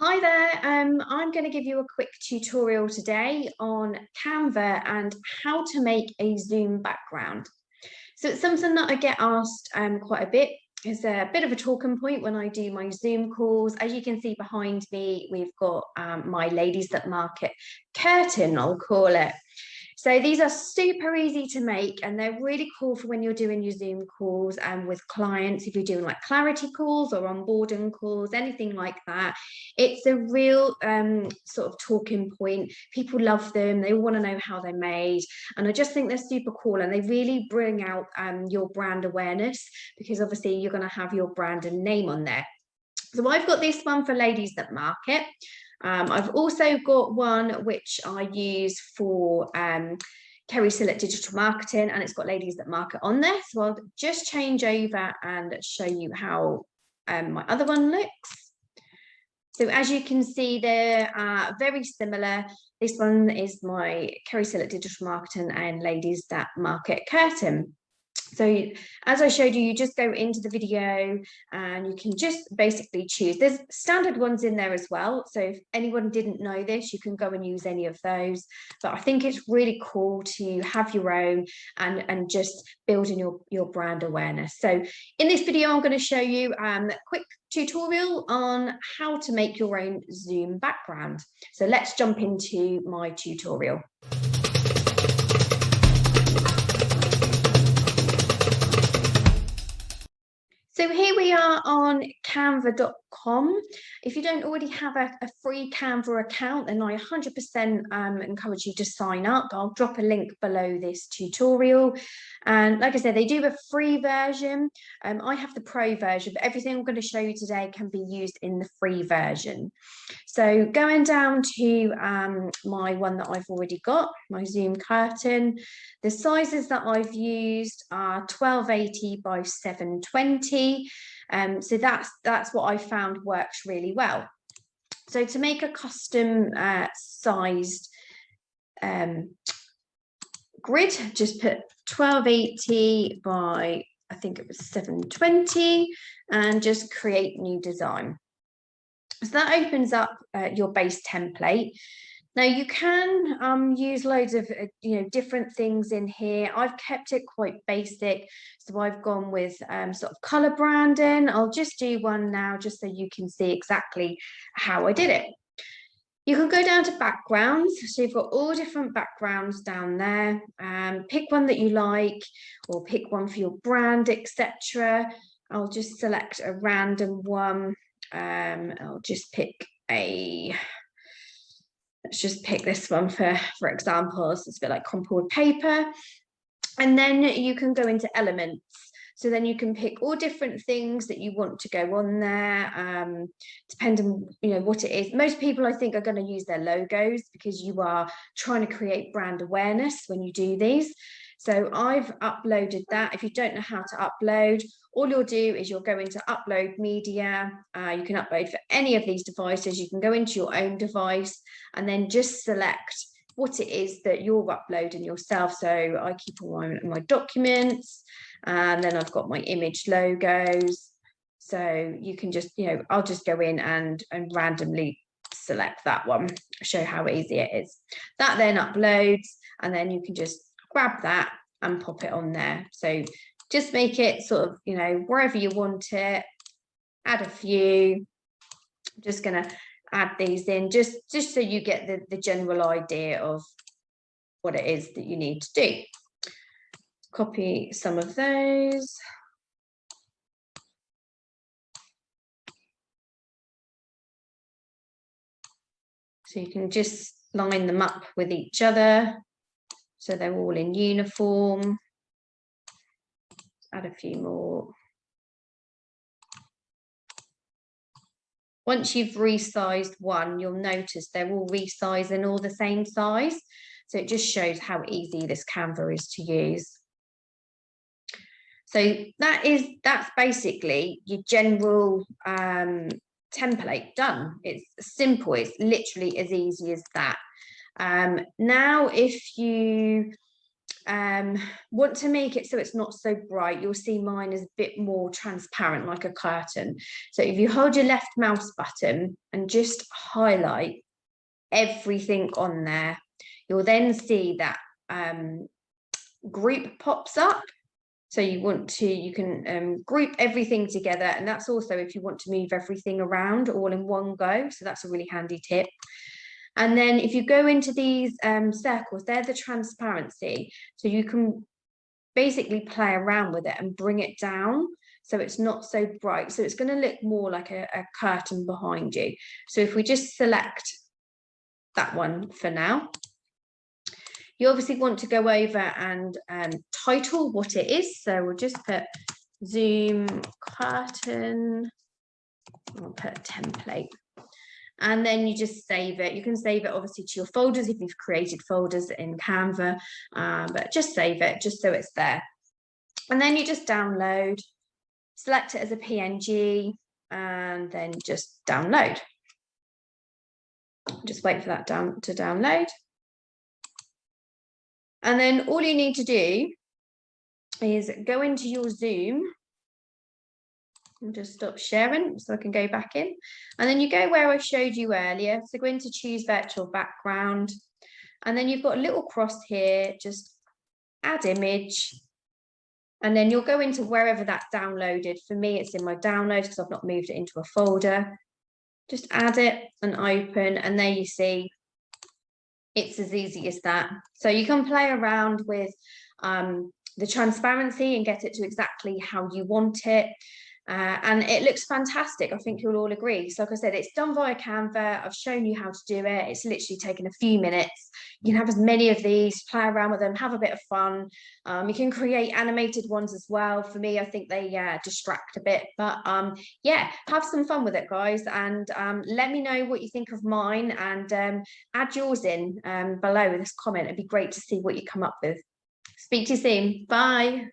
Hi there, I'm going to give you a quick tutorial today on Canva and how to make a Zoom background. So it's something that I get asked quite a bit. It's a bit of a talking point when I do my Zoom calls. As you can see behind me, we've got my Ladies That Market curtain, I'll call it. So these are super easy to make and they're really cool for when you're doing your Zoom calls and with clients, if you're doing like clarity calls or onboarding calls, anything like that. It's a real sort of talking point. People love them. They want to know how they're made. And I just think they're super cool and they really bring out your brand awareness because obviously you're going to have your brand and name on there. So I've got this one for Ladies That Market. I've also got one which I use for Kerry Select Digital Marketing, and it's got Ladies That Market on there. So I'll just change over and show you how my other one looks. So as you can see, they're very similar. This one is my Kerry Select Digital Marketing and Ladies That Market curtain. So as I showed you, you just go into the video and you can just basically choose. There's standard ones in there as well. So if anyone didn't know this, you can go and use any of those. But I think it's really cool to have your own and just building your brand awareness. So in this video, I'm going to show you a quick tutorial on how to make your own Zoom background. So let's jump into my tutorial. So here we are on canva.com. If you don't already have a free Canva account, then I 100% encourage you to sign up. I'll drop a link below this tutorial. And like I said, they do a free version. I have the pro version, but everything I'm going to show you today can be used in the free version. So going down to my one that I've already got, my Zoom curtain, the sizes that I've used are 1280 by 720. So that's what I found works really well. So to make a custom sized grid, just put 1280 by, I think it was 720, and just create new design. So that opens up your base template. Now you can use loads of different things in here. I've kept it quite basic, so I've gone with sort of color branding. I'll just do one now just so you can see exactly how I did it. You can go down to backgrounds, so you've got all different backgrounds down there. Pick one that you like, or pick one for your brand, etc. I'll just select a random one. I'll just pick let's just pick this one for example. So it's a bit like crumpled paper. And then you can go into elements. So then you can pick all different things that you want to go on there, depending on what it is. Most people, I think, are going to use their logos because you are trying to create brand awareness when you do these. So I've uploaded that. If you don't know how to upload, all you'll do is you'll go into upload media. You can upload for any of these devices. You can go into your own device and then just select what it is that you're uploading yourself. So I keep all my documents, and then I've got my image logos. So you can just, I'll just go in and randomly select that one, show how easy it is. That then uploads, and then you can just grab that and pop it on there. So just make it sort of, wherever you want it, add a few. I'm just going to add these in just so you get the general idea of what it is that you need to do. Copy some of those. So you can just line them up with each other so they're all in uniform. Add a few more. Once you've resized one, you'll notice they're all resizing all the same size. So it just shows how easy this Canva is to use. So that's basically your general template done. It's simple. It's literally as easy as that. Now, if you want to make it so it's not so bright, you'll see mine is a bit more transparent, like a curtain. So if you hold your left mouse button and just highlight everything on there, you'll then see that group pops up. So you can group everything together, and that's also if you want to move everything around all in one go. So that's a really handy tip. And then if you go into these circles, they're the transparency. So you can basically play around with it and bring it down so it's not so bright. So it's going to look more like a curtain behind you. So if we just select that one for now, you obviously want to go over and title what it is. So we'll just put Zoom curtain. I'll put template. And then you just save it. You can save it obviously to your folders if you've created folders in Canva, but just save it just so it's there. And then you just download, select it as a PNG, and then just download. Just wait for that to download. And then all you need to do is go into your Zoom. I'll just stop sharing so I can go back in. And then you go where I showed you earlier. So go into choose virtual background. And then you've got a little cross here, just add image. And then you'll go into wherever that's downloaded. For me, it's in my downloads because I've not moved it into a folder. Just add it and open. And there you see, it's as easy as that. So you can play around with the transparency and get it to exactly how you want it. And it looks fantastic. I think you'll all agree. So like I said, it's done via Canva. I've shown you how to do it. It's literally taken a few minutes. You can have as many of these, play around with them, have a bit of fun. You can create animated ones as well. For me, I think they distract a bit. But yeah, have some fun with it, guys. And let me know what you think of mine, and add yours in below in this comment. It'd be great to see what you come up with. Speak to you soon. Bye.